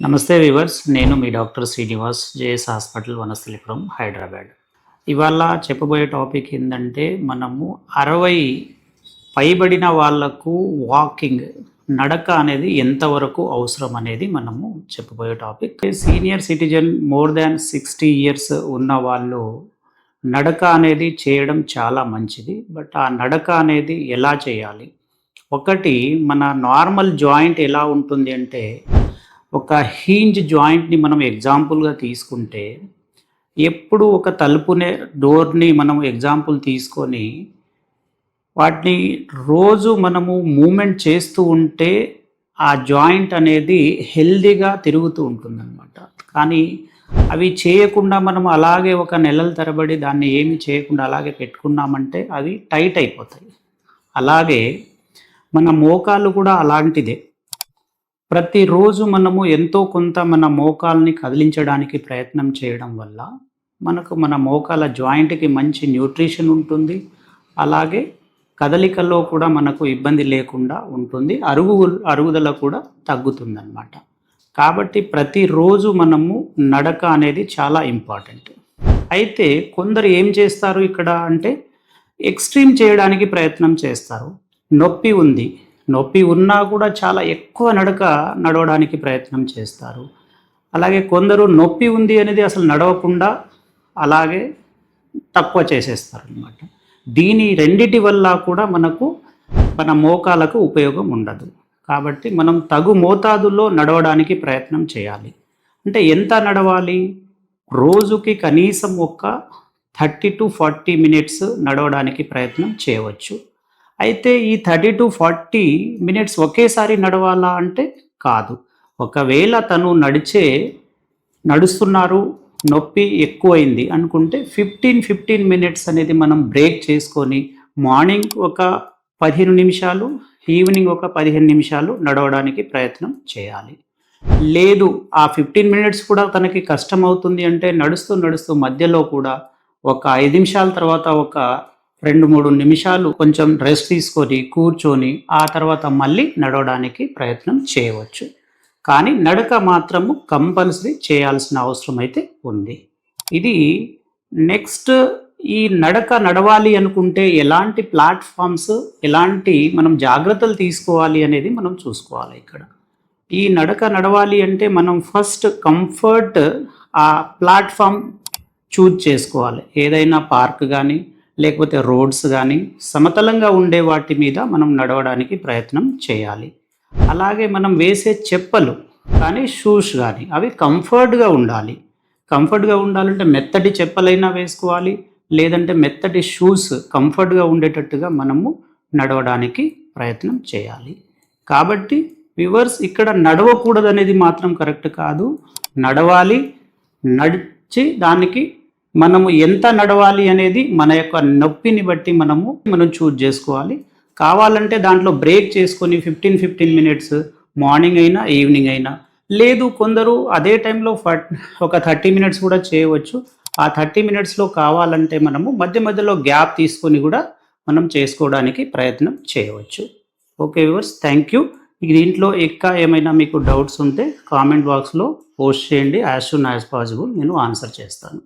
నమస్తే వ్యూవర్స్, నేను మీ doctor Srinivas, JS hospital, Vanasthalipuram, Hyderabad. ఇవాళ చెప్పబోయే టాపిక్ ఏంటంటే, మనము 60 పైబడిన వాళ్ళకు వాకింగ్, నడక అనేది ఎంతవరకు అవసరం అనేది మనము చెప్పబోయే topic. Senior citizen more than 60 years ఉన్న వాళ్ళు నడక అనేది చేయడం చాలా మంచిది. బట్ ఆ నడక అనేది ఎలా చేయాలి? ఒకటి, మన నార్మల్ జాయింట్ ఎలా ఉంటుంది అంటే, ఒక హీంజ్ జాయింట్ని మనం ఎగ్జాంపుల్గా తీసుకుంటే, ఎప్పుడు ఒక తలుపునే డోర్ని మనం ఎగ్జాంపుల్ తీసుకొని వాటిని రోజు మనము మూమెంట్ చేస్తూ ఉంటే ఆ జాయింట్ అనేది హెల్దీగా తిరుగుతూ ఉంటుందన్నమాట. కానీ అవి చేయకుండా మనం అలాగే ఒక నెలల తరబడి దాన్ని ఏమి చేయకుండా అలాగే పెట్టుకున్నామంటే అవి టైట్ అయిపోతాయి. అలాగే మన మోకాలు కూడా అలాంటిదే. ప్రతిరోజు మనము ఎంతో కొంత మన మోకాల్ని కదిలించడానికి ప్రయత్నం చేయడం వల్ల మనకు మన మోకాల జాయింట్కి మంచి న్యూట్రిషన్ ఉంటుంది. అలాగే కదలికల్లో కూడా మనకు ఇబ్బంది లేకుండా ఉంటుంది. అరుగుదల కూడా తగ్గుతుందన్నమాట. కాబట్టి ప్రతిరోజు మనము నడక అనేది చాలా ఇంపార్టెంట్. అయితే కొందరు ఏం చేస్తారు ఇక్కడ అంటే, ఎక్స్ట్రీమ్ చేయడానికి ప్రయత్నం చేస్తారు. నొప్పి ఉన్నా కూడా చాలా ఎక్కువ నడవడానికి ప్రయత్నం చేస్తారు. అలాగే కొందరు నొప్పి ఉంది అనేది అసలు నడవకుండా అలాగే తక్కువ చేసేస్తారు అన్నమాట. దీని రెండిటి వల్ల కూడా మన మోకాలకు ఉపయోగం ఉండదు. కాబట్టి మనం తగు మోతాదులో నడవడానికి ప్రయత్నం చేయాలి. అంటే ఎంత నడవాలి? రోజుకి కనీసం ఒక 30 to 40 మినిట్స్ నడవడానికి ప్రయత్నం చేయవచ్చు. అయితే ఈ 30 to 40 మినిట్స్ ఒకేసారి నడవాలా అంటే కాదు. ఒకవేళ తను నడుస్తున్నారు, నొప్పి ఎక్కువైంది అనుకుంటే 15 మినిట్స్ అనేది మనం బ్రేక్ చేసుకొని మార్నింగ్ ఒక 15 నిమిషాలు, ఈవినింగ్ ఒక 15 నిమిషాలు నడవడానికి ప్రయత్నం చేయాలి. లేదు, ఆ 15 మినిట్స్ కూడా తనకి కష్టం అవుతుంది అంటే నడుస్తూ మధ్యలో కూడా ఒక 5 నిమిషాల తర్వాత ఒక 2-3 నిమిషాలు కొంచెం రెస్ట్ తీసుకొని కూర్చొని ఆ తర్వాత మళ్ళీ నడవడానికి ప్రయత్నం చేయవచ్చు. కానీ నడక మాత్రము కంపల్సరీ చేయాల్సిన అవసరం అయితే ఉంది. ఇది నెక్స్ట్, ఈ నడవాలి అనుకుంటే ఎలాంటి ప్లాట్ఫామ్స్, ఎలాంటి మనం జాగ్రత్తలు తీసుకోవాలి అనేది మనం చూసుకోవాలి. ఇక్కడ ఈ నడవాలి అంటే మనం ఫస్ట్ కంఫర్ట్ ఆ ప్లాట్ఫామ్ చూజ్ చేసుకోవాలి. ఏదైనా పార్క్ కానీ లేకపోతే రోడ్స్ కానీ సమతలంగా ఉండే వాటి మీద మనం నడవడానికి ప్రయత్నం చేయాలి. అలాగే మనం వేసే చెప్పులు కానీ షూస్ కానీ అవి కంఫర్ట్గా ఉండాలంటే మెత్తటి చెప్పులైనా వేసుకోవాలి, లేదంటే మెత్తటి షూస్ కంఫర్ట్గా ఉండేటట్టుగా మనము నడవడానికి ప్రయత్నం చేయాలి. కాబట్టి వ్యూవర్స్, ఇక్కడ నడవకూడదు అనేది మాత్రం కరెక్ట్ కాదు. నడిచి దానికి మనము ఎంత నడవాలి అనేది మన యొక్క నొప్పిని బట్టి మనం చూజ్ చేసుకోవాలి. కావాలంటే దాంట్లో బ్రేక్ చేసుకొని 15 మినిట్స్ మార్నింగ్ అయినా ఈవినింగ్ అయినా, లేదు కొందరు అదే టైంలో ఒక 30 మినిట్స్ కూడా చేయవచ్చు. ఆ 30 మినిట్స్లో కావాలంటే మనము మధ్యలో గ్యాప్ తీసుకొని కూడా మనం చేసుకోవడానికి ప్రయత్నం చేయవచ్చు. Okay viewers, thank you. దీంట్లో ఇంకా ఏమైనా మీకు డౌట్స్ ఉంటే కామెంట్ బాక్స్లో పోస్ట్ చేయండి. యాజ్ సూన్ యాజ్ పాసిబుల్ నేను ఆన్సర్ చేస్తాను.